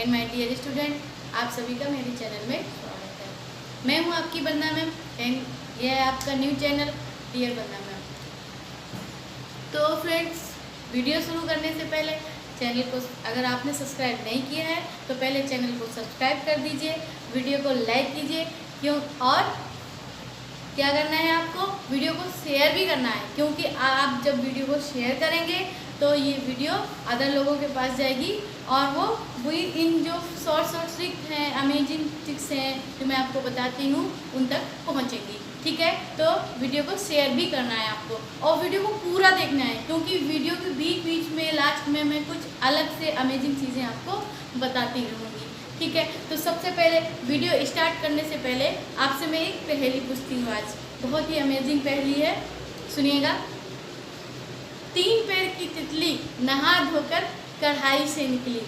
And my dear student, आप सभी का मेरे चैनल में स्वागत है। मैं हूं आपकी वंदना मैम एंड यह है आपका न्यू चैनल डियर वंदना मैम। तो फ्रेंड्स, वीडियो शुरू करने से पहले चैनल को अगर आपने सब्सक्राइब नहीं किया है तो पहले चैनल को सब्सक्राइब कर दीजिए, वीडियो को लाइक कीजिए, क्यों और क्या करना है आपको वीडियो को शेयर भी करना है, क्योंकि आप जब वीडियो को शेयर करेंगे तो ये वीडियो अदर लोगों के पास जाएगी और वो वही इन जो शॉर्ट ट्रिक हैं, अमेजिंग ट्रिक्स हैं जो मैं आपको बताती हूँ उन तक पहुँचेंगी। ठीक है, तो वीडियो को शेयर भी करना है आपको और वीडियो को पूरा देखना है, क्योंकि वीडियो के बीच बीच में लास्ट में मैं कुछ अलग से अमेजिंग चीज़ें आपको बताती रहूँगी। ठीक है, तो सबसे पहले वीडियो स्टार्ट करने से पहले आपसे मैं एक पहेली पूछती हूँ। आज बहुत ही अमेजिंग पहेली है, सुनिएगा। 3 पैर की तितली नहा धोकर कढ़ाई से निकली।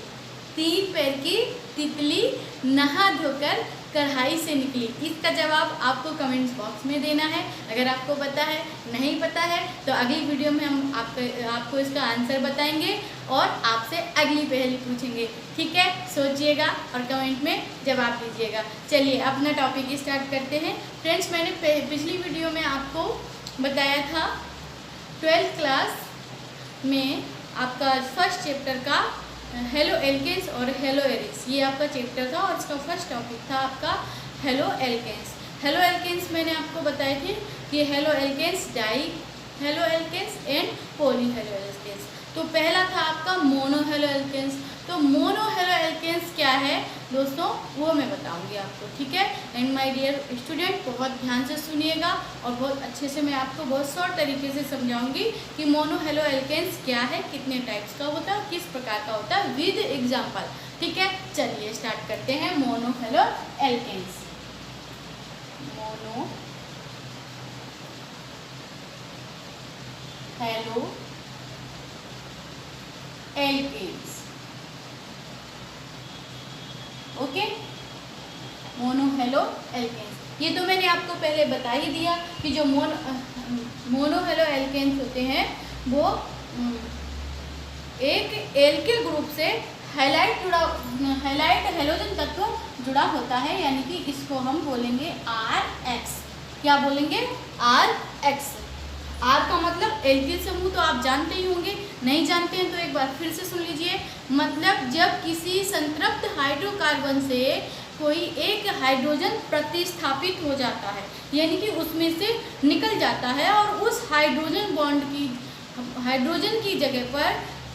3 पैर की तितली नहा धोकर कढ़ाई से निकली। इसका जवाब आपको कमेंट्स बॉक्स में देना है। अगर आपको पता है, नहीं पता है तो अगली वीडियो में हम आपको इसका आंसर बताएंगे और आपसे अगली पहेली पूछेंगे। ठीक है, सोचिएगा और कमेंट में जवाब दीजिएगा। चलिए अपना टॉपिक स्टार्ट करते हैं। फ्रेंड्स, मैंने पिछली वीडियो में आपको बताया था 12th क्लास में आपका फर्स्ट चैप्टर का हेलो एल्केन्स और हेलो एरिक्स, ये आपका चैप्टर था और इसका फर्स्ट टॉपिक था आपका हेलो एल्केन्स। हेलो एल्केन्स मैंने आपको बताए थे कि haloalkanes, dihaloalkanes and poly halo alkanes. तो पहला था आपका मोनो हेलो एल्केन्स। तो मोनो हेलो एल्केन्स क्या है दोस्तों, वो मैं बताऊंगी आपको। ठीक है, एंड माय डियर स्टूडेंट, बहुत ध्यान से सुनिएगा और बहुत अच्छे से मैं आपको बहुत शॉर्ट तरीके से समझाऊंगी कि मोनो हेलो एल्केन्स क्या है, कितने टाइप्स का होता है, किस प्रकार का होता है विद एग्जाम्पल। ठीक है, चलिए स्टार्ट करते हैं। Monohaloalkanes, monohaloalkanes. Okay, monohaloalkanes. ये तो मैंने आपको पहले बता ही दिया कि जो मोनो हेलो एल्केन्स होते हैं वो एक एल्किल ग्रुप से हैलाइड हेलोजन तत्व जुड़ा होता है, यानी कि इसको हम बोलेंगे RX। क्या बोलेंगे? RX। R का मतलब एल्किल समूह तो आप जानते ही होंगे, नहीं जानते हैं तो एक बार फिर से सुन लीजिए। मतलब जब किसी संतृप्त हाइड्रोकार्बन से कोई एक हाइड्रोजन प्रतिस्थापित हो जाता है, यानी कि उसमें से निकल जाता है और उस हाइड्रोजन की जगह पर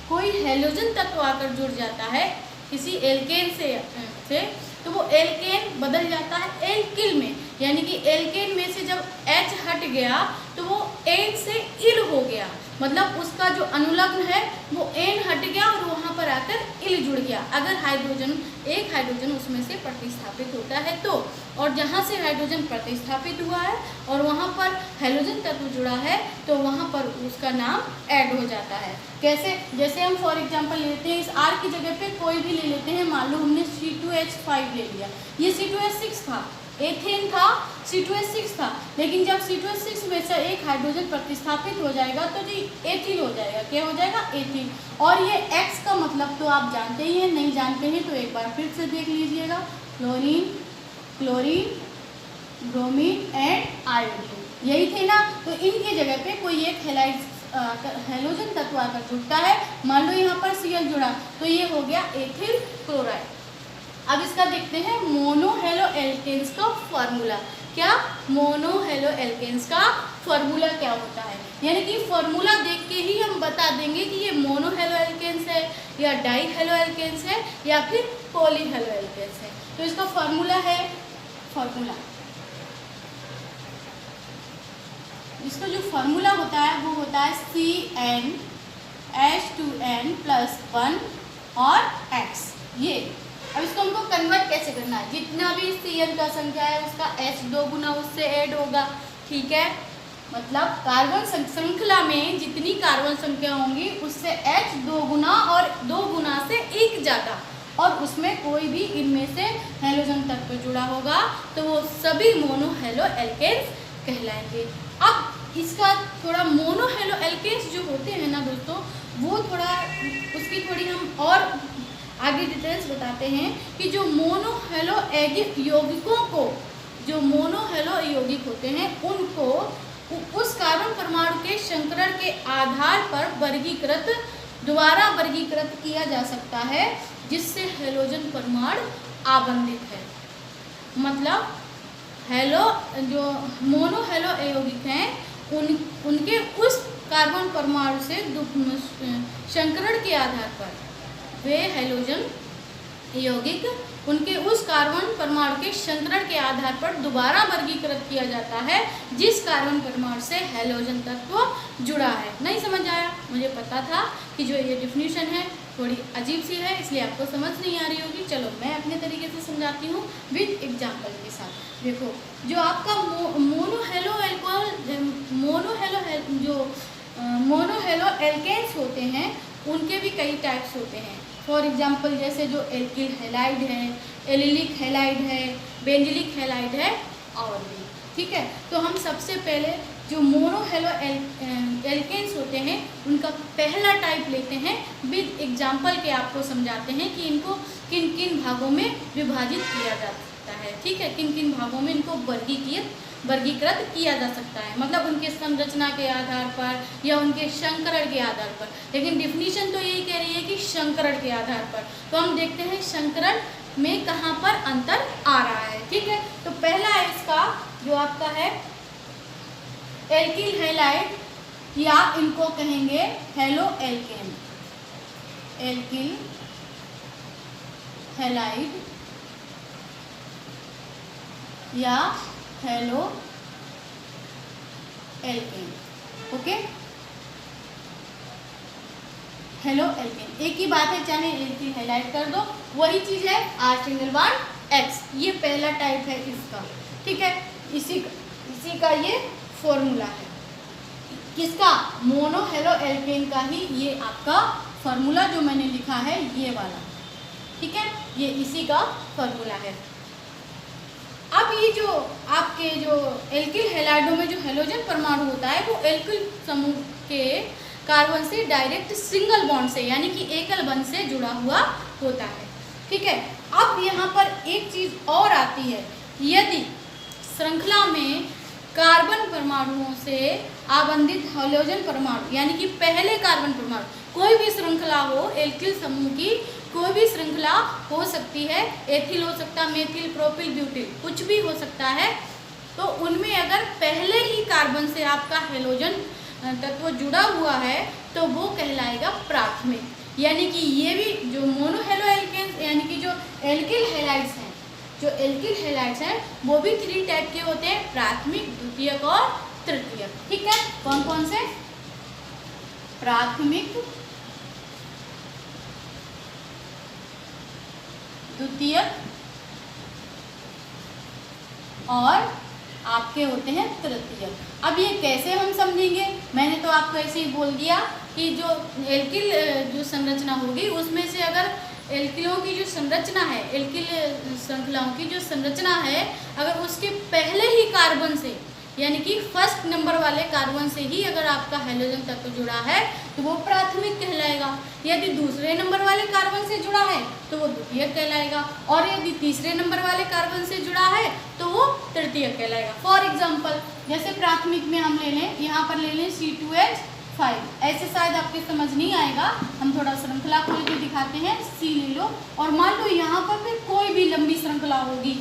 कोई हेलोजन तत्व आकर जुड़ जाता है किसी एल्केन से तो वो एल्केन बदल जाता है एल्किल में, यानी कि एल्केन में से जब H हट गया तो वो N से इल हो गया। मतलब उसका जो अनुलग्न है वो N हट गया और वहाँ पर आकर इल जुड़ गया। अगर एक हाइड्रोजन उसमें से प्रतिस्थापित होता है तो, और जहाँ से हाइड्रोजन प्रतिस्थापित हुआ है और वहाँ पर हेलोजन तत्व जुड़ा है तो वहाँ पर उसका नाम ऐड हो जाता है। कैसे? जैसे हम फॉर एग्जांपल लेते हैं, इस R की जगह पे कोई भी ले लेते हैं। मान लो हमने C2H5 ले लिया, ये C2H6 था, एथेन था, C2H6 था, लेकिन जब C2H6 में से एक हाइड्रोजन प्रतिस्थापित हो जाएगा तो जी एथिल हो जाएगा। क्या हो जाएगा? एथिल। और ये X का मतलब तो आप जानते ही हैं, नहीं जानते हैं तो एक बार फिर से देख लीजिएगा। Fluorine, chlorine, bromine and iodine, यही थे ना। तो इनकी जगह पे कोई एक हेलोजन तत्व आकर जुड़ता है। मान लो यहाँ पर Cl जुड़ा तो ये हो गया एथिल क्लोराइड। अब इसका देखते हैं मोनो हेलो एल्केन्स का फॉर्मूला। क्या? मोनो हेलो एल्केन्स का फॉर्मूला क्या होता है, यानी कि फॉर्मूला देख के ही हम बता देंगे कि ये मोनो हेलो एल्केन्स है या डाई हेलो एल्केन्स है या फिर पॉली हेलो एल्केन्स है। तो इसका फॉर्मूला है, इसका जो फॉर्मूला होता है वो होता है CnH2n+1 और X। ये अब इसको हमको कन्वर्ट कैसे करना है, जितना भी Cn का संख्या है उसका H 2 गुना उससे ऐड होगा। ठीक है, मतलब कार्बन श्रृंखला में जितनी कार्बन संख्या होंगी उससे H 2 गुना और 2 गुना से 1 ज़्यादा, और उसमें कोई भी इनमें से हेलोजन तत्व जुड़ा होगा तो वो सभी मोनो हेलो एल्केन्स कहलाएंगे। अब इसका थोड़ा मोनो हेलो एल्केन्स जो होते हैं ना दोस्तों, वो थोड़ा उसकी थोड़ी हम और आगे डिटेल्स बताते हैं कि जो मोनो हेलो यौगिकों को, जो मोनो हेलो यौगिक होते हैं उनको उस कार्बन परमाणु के संकरण के आधार पर दोबारा वर्गीकृत किया जा सकता है जिससे हेलोजन परमाणु आबंधित है। मतलब जो मोनो हेलो यौगिक हैं उनके उस कार्बन परमाणु से संकरण के आधार पर वे हेलोजन यौगिक उनके उस कार्बन परमाणु के संकरण के आधार पर दोबारा वर्गीकृत किया जाता है जिस कार्बन परमाणु से हेलोजन तत्व जुड़ा है। नहीं समझ आया? मुझे पता था कि जो ये डेफिनेशन है थोड़ी अजीब सी है, इसलिए आपको समझ नहीं आ रही होगी। चलो मैं अपने तरीके से समझाती हूँ विद एग्जाम्पल के साथ। देखो, जो आपका मोनो हेलो एल्केन्स होते हैं उनके भी कई टाइप्स होते हैं। फॉर एग्जाम्पल जैसे जो एल्किल हैलाइड है, एलिलिक हैलाइड है, बेंजिलिक हैलाइड है और भी। ठीक है, तो हम सबसे पहले जो मोनो हेलो एल्केन्स होते हैं उनका पहला टाइप लेते हैं। विद एग्जाम्पल के आपको समझाते हैं कि इनको किन किन भागों में विभाजित किया जा सकता है। ठीक है, किन किन भागों में इनको वर्गीकृत किया जा सकता है, मतलब उनके संरचना के आधार पर या उनके संकरण के आधार पर। लेकिन डिफिनीशन तो यही कह रही है कि संकरण के आधार पर। तो हम देखते हैं संकरण में कहाँ पर अंतर आ रहा है। ठीक है, तो पहला है इसका जो आपका है एल्किल हैलाइड या इनको कहेंगे हेलो एल्केन। एल्किल हैलाइड या halo alkane. Okay, halo alkane एक ही बात है, चाहे एल्किल हैलाइड कर दो वही चीज है, R∠X। ये पहला टाइप है इसका। ठीक है, इसी का ये फॉर्मूला है। किसका? मोनो हेलो एल्केन का ही ये आपका फॉर्मूला जो मैंने लिखा है ये वाला। ठीक है, ये इसी का फॉर्मूला है। अब ये जो आपके जो एल्किल हैलाइडों में जो हेलोजन परमाणु होता है वो एल्किल समूह के कार्बन से डायरेक्ट सिंगल बॉन्ड से यानी कि एकल बंध से जुड़ा हुआ होता है। ठीक है, अब यहाँ पर एक चीज और आती है, यदि श्रृंखला में कार्बन परमाणुओं से आबंधित हेलोजन परमाणु यानी कि पहले कार्बन परमाणु, कोई भी श्रृंखला हो एल्किल समूह की, कोई भी श्रृंखला हो सकती है, एथिल हो सकता है, मेथिल, प्रोपिल, ब्यूटिल, कुछ भी हो सकता है। तो उनमें अगर पहले ही कार्बन से आपका हेलोजन तत्व जुड़ा हुआ है तो वो कहलाएगा प्राथमिक। यानी कि ये भी जो मोनो हेलो एल्केन्स यानी कि जो एल्किल हैलाइड्स हैं, जो एल्किल हैलाइड्स हैं वो भी 3 टाइप के होते हैं, प्राथमिक, द्वितीयक और तृतीयक। ठीक है, कौन कौन से? प्राथमिक, द्वितीयक और आपके होते हैं तृतीयक। अब ये कैसे हम समझेंगे? मैंने तो आपको ऐसे ही बोल दिया कि जो एल्किल जो संरचना होगी उसमें से अगर एल्किलों की जो संरचना है, एल्किल श्रृंखलाओं की जो संरचना है, अगर उसके पहले ही कार्बन से यानी कि फर्स्ट नंबर वाले कार्बन से ही अगर आपका हेलोजन तत्व जुड़ा है तो वो प्राथमिक कहलाएगा। यदि दूसरे नंबर वाले कार्बन से जुड़ा है तो वो द्वितीयक कहलाएगा, और यदि तीसरे नंबर वाले कार्बन से जुड़ा है तो वो तृतीयक कहलाएगा। फॉर एग्जाम्पल जैसे प्राथमिक में हम ले लें, यहाँ पर ले लें C2H5। ऐसे शायद आपके समझ नहीं आएगा, हम थोड़ा श्रृंखला खोल के दिखाते हैं। C ले लो और मान लो यहाँ पर भी कोई भी लंबी श्रृंखला होगी,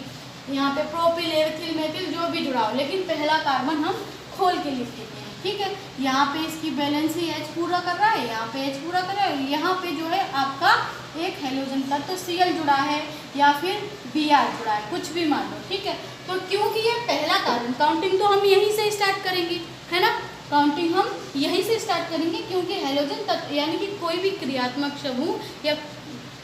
यहाँ पे प्रोपिल, एथिल, मेथिल जो भी जुड़ा हो, लेकिन पहला कार्बन हम खोल के लिख देते हैं। ठीक है, यहाँ पे इसकी बैलेंस ही H पूरा कर रहा है, यहाँ पे H पूरा कर रहा है, यहाँ पे जो है आपका एक हेलोजन तत्व Cl जुड़ा है या फिर Br जुड़ा है, कुछ भी मान लो। ठीक है, तो क्योंकि ये पहला कार्बन, काउंटिंग तो हम यहीं से स्टार्ट करेंगे, है ना, काउंटिंग हम यहीं से स्टार्ट करेंगे क्योंकि हेलोजन तत्व यानी कि कोई भी क्रियात्मक समूह या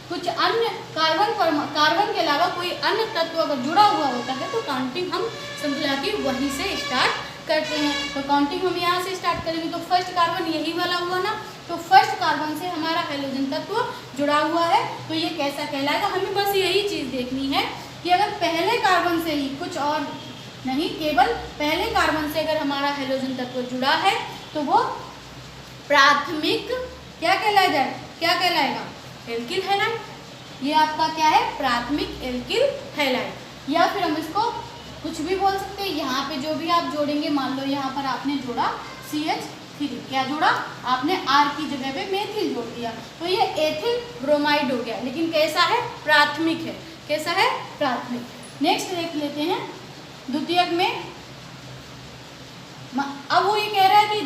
कुछ अन्य कार्बन के अलावा कोई अन्य तत्व अगर जुड़ा हुआ होता है तो काउंटिंग हम श्रृंखला की वहीं से स्टार्ट करते हैं। तो काउंटिंग हम यहाँ से स्टार्ट करेंगे, तो फर्स्ट कार्बन यही वाला हुआ ना, तो फर्स्ट कार्बन से हमारा हेलोजन तत्व जुड़ा हुआ है, तो ये कैसा कहलाएगा? हमें बस यही चीज़ देखनी है कि अगर पहले कार्बन से ही, कुछ और नहीं, केवल पहले कार्बन से अगर हमारा हेलोजन तत्व जुड़ा है तो वो प्राथमिक क्या कहलाएगा? Alkyl halide. ये आपका क्या है, प्राथमिक एल्किल हैलाइड। या फिर हम इसको कुछ भी बोल सकते हैं। यहाँ पे जो भी आप जोड़ेंगे, मान लो यहाँ पर आपने जोड़ा CH3, क्या जोड़ा आपने, R की जगह पे मेथिल जोड़ दिया, तो ये एथिल ब्रोमाइड हो गया, लेकिन कैसा है, प्राथमिक है। कैसा है, प्राथमिक। नेक्स्ट देख लेते हैं द्वितीयक में। अब वो ये कह रहा है कि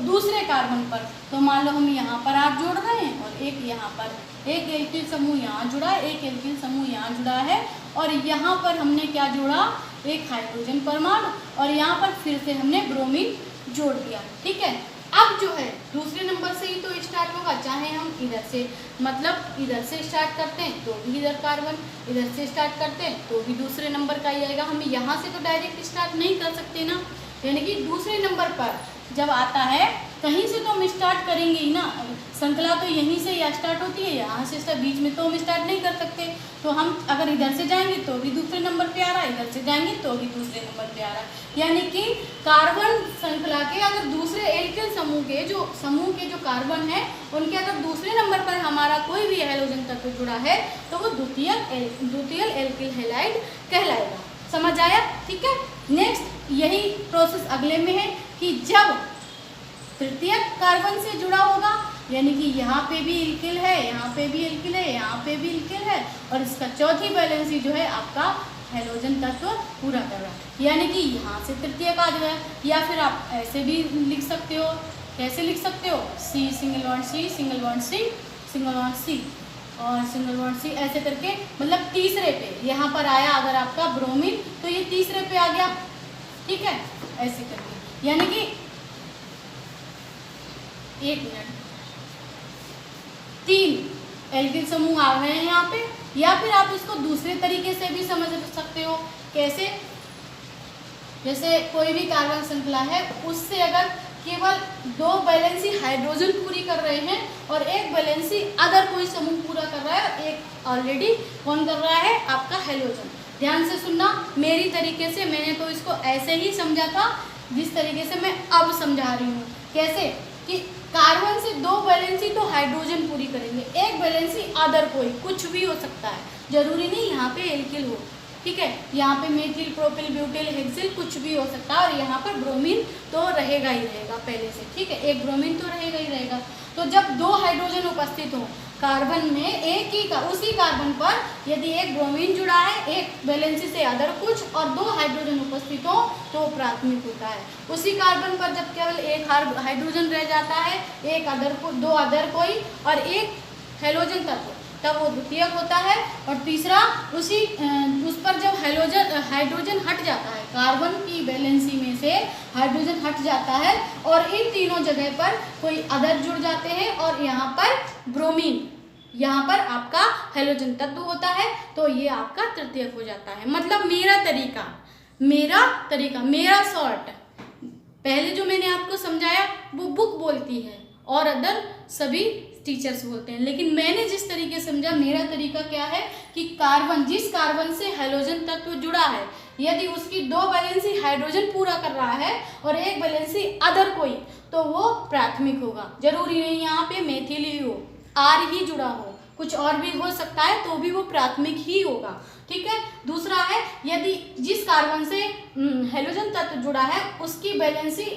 दूसरे कार्बन पर, तो मान लो हम यहाँ पर R जोड़ रहे हैं और एक यहाँ पर, एक एल्किल समूह यहाँ जुड़ा है, एक एल्किल समूह यहाँ जुड़ा है, और यहाँ पर हमने क्या जोड़ा, एक हाइड्रोजन परमाणु, और यहाँ पर फिर से हमने ब्रोमीन जोड़ दिया। ठीक है, अब जो है दूसरे नंबर से ही तो स्टार्ट होगा, चाहे हम इधर से, मतलब इधर से स्टार्ट करते हैं तो भी इधर कार्बन, इधर से स्टार्ट करते हैं तो भी दूसरे नंबर का ही आएगा। हम यहाँ से तो डायरेक्ट स्टार्ट नहीं कर सकते ना, यानी कि दूसरे नंबर पर जब आता है कहीं से तो हम स्टार्ट करेंगे ही ना। श्रृंखला तो यहीं से या स्टार्ट होती है, यहाँ से स्टार्ट, बीच में तो हम स्टार्ट नहीं कर सकते। तो हम अगर इधर से जाएंगे तो भी दूसरे नंबर पे आ रहा है, इधर से जाएंगे तो भी दूसरे नंबर पे आ रहा है। यानी कि कार्बन श्रृंखला के अगर दूसरे एल्किल समूह के जो कार्बन है, उनके अगर दूसरे नंबर पर हमारा कोई भी हैलोजन तत्व जुड़ा है तो वो द्वितीय एल्किल हैलाइड कहलाएगा। समझ आया? ठीक है। नेक्स्ट यही प्रोसेस अगले में है कि जब तृतीयक कार्बन से जुड़ा होगा, यानी कि यहाँ पे भी एल्किल है, यहाँ पे भी एल्किल है, यहाँ पे भी एल्किल है, और इसका चौथी वैलेंसी जो है आपका हैलोजन तत्व पूरा कर रहा है, यानी कि यहाँ से तृतीयक आ जाए। या फिर आप ऐसे भी लिख सकते हो, कैसे लिख सकते हो, C single bond C single bond C single bond C और सिंगल बॉन्ड C, ऐसे करके, मतलब तीसरे पे यहाँ पर आया अगर आपका ब्रोमीन तो ये तीसरे पे आ गया। ठीक है, ऐसे करके, यानी कि 1 मिनट, 3 एल्किल समूह आ रहे हैं यहाँ पे। या फिर आप इसको दूसरे तरीके से भी समझ सकते हो। कैसे? जैसे कोई भी कार्बन श्रृंखला है, उससे अगर केवल 2 वैलेंसी हाइड्रोजन पूरी कर रहे हैं और 1 वैलेंसी अदर कोई समूह पूरा कर रहा है, और एक ऑलरेडी कौन कर रहा है, आपका हैलोजन। ध्यान से सुनना, मेरी तरीके से, मैंने तो इसको ऐसे ही समझा था जिस तरीके से मैं अब समझा रही हूँ। कैसे कि कार्बन से 2 वैलेंसी तो हाइड्रोजन पूरी करेंगे, 1 वैलेंसी अदर कोई, कुछ भी हो सकता है, जरूरी नहीं यहाँ पे एल्किल हो। ठीक है, यहाँ पे मेथिल, प्रोपिल, ब्यूटिल, हेक्सिल कुछ भी हो सकता है, और यहाँ पर ब्रोमीन तो रहेगा ही रहेगा पहले से। ठीक है, एक ब्रोमीन तो रहेगा ही रहेगा। तो जब 2 हाइड्रोजन उपस्थित हो कार्बन में, एक ही का उसी कार्बन पर यदि 1 ब्रोमीन जुड़ा है, 1 वैलेंसी से अदर कुछ, और 2 हाइड्रोजन उपस्थित हो तो प्राथमिक होता है। उसी कार्बन पर जब केवल 1 हाइड्रोजन रह जाता है, 1 अदर को, 2 अदर कोई और 1 हैलोजन तत्व, तब वो द्वितीयक होता है। और तीसरा उस पर जब हाइड्रोजन हट जाता है, कार्बन की वैलेंसी में से हाइड्रोजन हट जाता है और इन तीनों जगह पर कोई अदर जुड़ जाते हैं, और यहाँ पर ब्रोमीन, यहाँ पर आपका हैलोजन तत्व होता है, तो ये आपका तृतीयक हो जाता है। मतलब मेरा शॉर्ट, पहले जो मैंने आपको समझाया वो बुक बोलती है और अदर सभी टीचर्स बोलते हैं, लेकिन मैंने जिस तरीके समझा, मेरा तरीका क्या है कि जिस कार्बन से हैलोजन तत्व जुड़ा है, यदि उसकी 2 वैलेंसी हाइड्रोजन पूरा कर रहा है और 1 वैलेंसी अदर कोई, तो वो प्राथमिक होगा। जरूरी नहीं यहाँ पे मेथिल ही हो, R ही जुड़ा हो, कुछ और भी हो सकता है, तो भी वो प्राथमिक ही होगा। ठीक है। दूसरा है, यदि जिस कार्बन से हैलोजन तत्व जुड़ा है उसकी वैलेंसी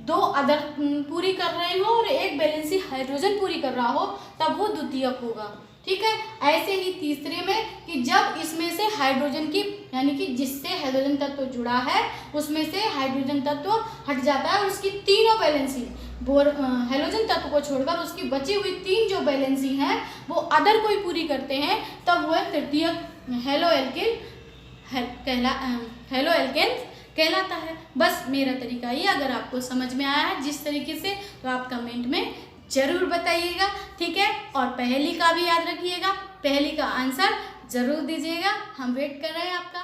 2 अदर पूरी कर रहे हो और 1 वैलेंसी हाइड्रोजन पूरी कर रहा हो, तब वो द्वितीयक होगा। ठीक है। ऐसे ही तीसरे में कि जब इसमें से हाइड्रोजन की, यानी कि जिससे हैलोजन तत्व जुड़ा है उसमें से हाइड्रोजन तत्व हट जाता है, उसकी तीनों वैलेंसी हैलोजन तत्व को छोड़कर उसकी बची हुई 3 जो वैलेंसी हैं वो अदर कोई पूरी करते हैं, तब वह तृतीयक हेलो एल्केन कहलाता है। बस मेरा तरीका ये, अगर आपको समझ में आया है जिस तरीके से, तो आप कमेंट में जरूर बताइएगा। ठीक है। और पहेली का भी याद रखिएगा, पहेली का आंसर जरूर दीजिएगा, हम वेट कर रहे हैं आपका।